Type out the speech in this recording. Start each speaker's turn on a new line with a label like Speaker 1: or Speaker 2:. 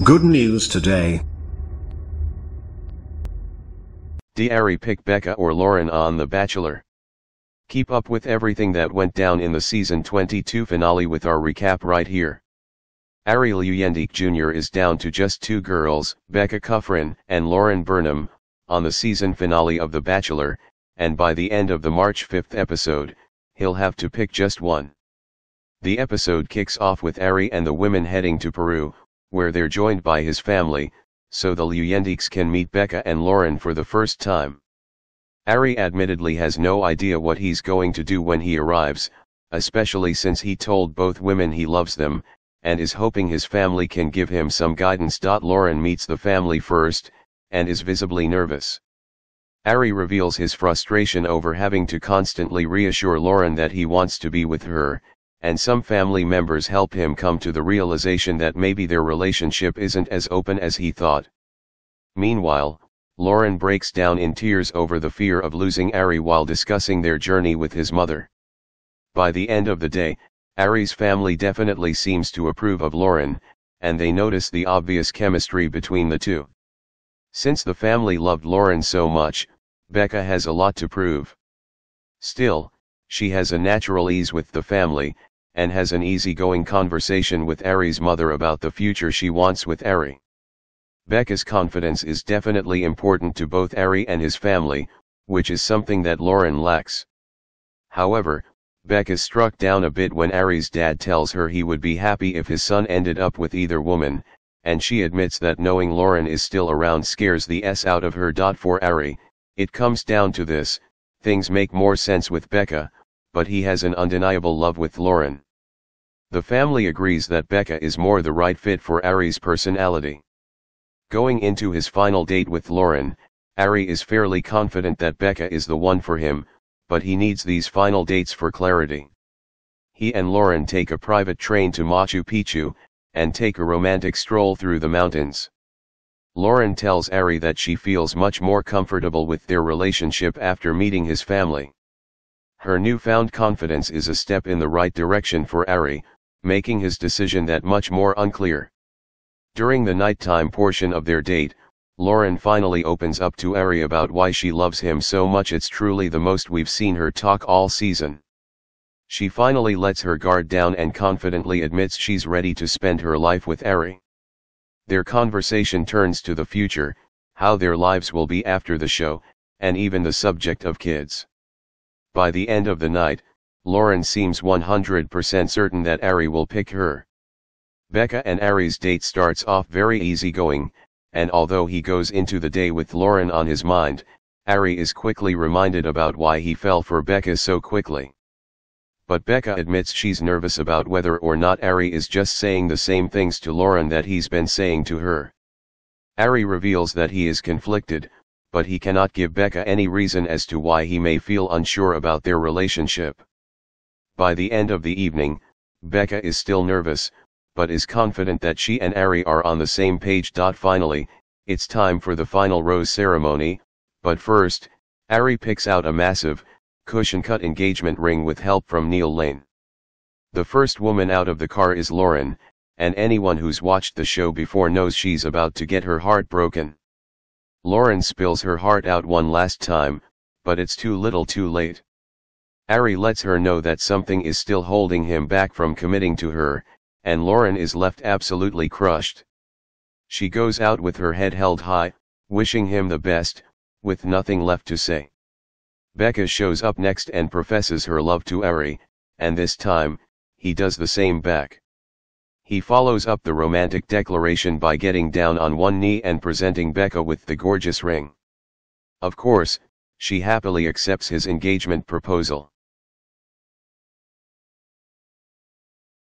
Speaker 1: Good news today.
Speaker 2: Did Arie pick Becca or Lauren on The Bachelor? Keep up with everything that went down in the season 22 finale with our recap right here. Arie Luyendyk Jr. is down to just two girls, Becca Kufrin and Lauren Burnham, on the season finale of The Bachelor, and by the end of the March 5th episode, he'll have to pick just one. The episode kicks off with Arie and the women heading to Peru, where they're joined by his family, so the Luyendyks can meet Becca and Lauren for the first time. Arie admittedly has no idea what he's going to do when he arrives, especially since he told both women he loves them, and is hoping his family can give him some guidance. Lauren meets the family first, and is visibly nervous. Arie reveals his frustration over having to constantly reassure Lauren that he wants to be with her, and some family members help him come to the realization that maybe their relationship isn't as open as he thought. Meanwhile, Lauren breaks down in tears over the fear of losing Arie while discussing their journey with his mother. By the end of the day, Arie's family definitely seems to approve of Lauren, and they notice the obvious chemistry between the two. Since the family loved Lauren so much, Becca has a lot to prove. Still, she has a natural ease with the family, and has an easygoing conversation with Arie's mother about the future she wants with Arie. Becca's confidence is definitely important to both Arie and his family, which is something that Lauren lacks. However, Becca's struck down a bit when Arie's dad tells her he would be happy if his son ended up with either woman, and she admits that knowing Lauren is still around scares the S out of her. For Arie, it comes down to this: things make more sense with Becca, but he has an undeniable love with Lauren. The family agrees that Becca is more the right fit for Arie's personality. Going into his final date with Lauren, Arie is fairly confident that Becca is the one for him, but he needs these final dates for clarity. He and Lauren take a private train to Machu Picchu, and take a romantic stroll through the mountains. Lauren tells Arie that she feels much more comfortable with their relationship after meeting his family. Her newfound confidence is a step in the right direction for Arie, making his decision that much more unclear. During the nighttime portion of their date, Lauren finally opens up to Arie about why she loves him so much. It's truly the most we've seen her talk all season. She finally lets her guard down and confidently admits she's ready to spend her life with Arie. Their conversation turns to the future, how their lives will be after the show, and even the subject of kids. By the end of the night, Lauren seems 100% certain that Arie will pick her. Becca and Arie's date starts off very easygoing, and although he goes into the day with Lauren on his mind, Arie is quickly reminded about why he fell for Becca so quickly. But Becca admits she's nervous about whether or not Arie is just saying the same things to Lauren that he's been saying to her. Arie reveals that he is conflicted, but he cannot give Becca any reason as to why he may feel unsure about their relationship. By the end of the evening, Becca is still nervous, but is confident that she and Arie are on the same page. Finally, it's time for the final rose ceremony, but first, Arie picks out a massive, cushion-cut engagement ring with help from Neil Lane. The first woman out of the car is Lauren, and anyone who's watched the show before knows she's about to get her heart broken. Lauren spills her heart out one last time, but it's too little too late. Arie lets her know that something is still holding him back from committing to her, and Lauren is left absolutely crushed. She goes out with her head held high, wishing him the best, with nothing left to say. Becca shows up next and professes her love to Arie, and this time, he does the same back. He follows up the romantic declaration by getting down on one knee and presenting Becca with the gorgeous ring. Of course, she happily accepts his engagement proposal.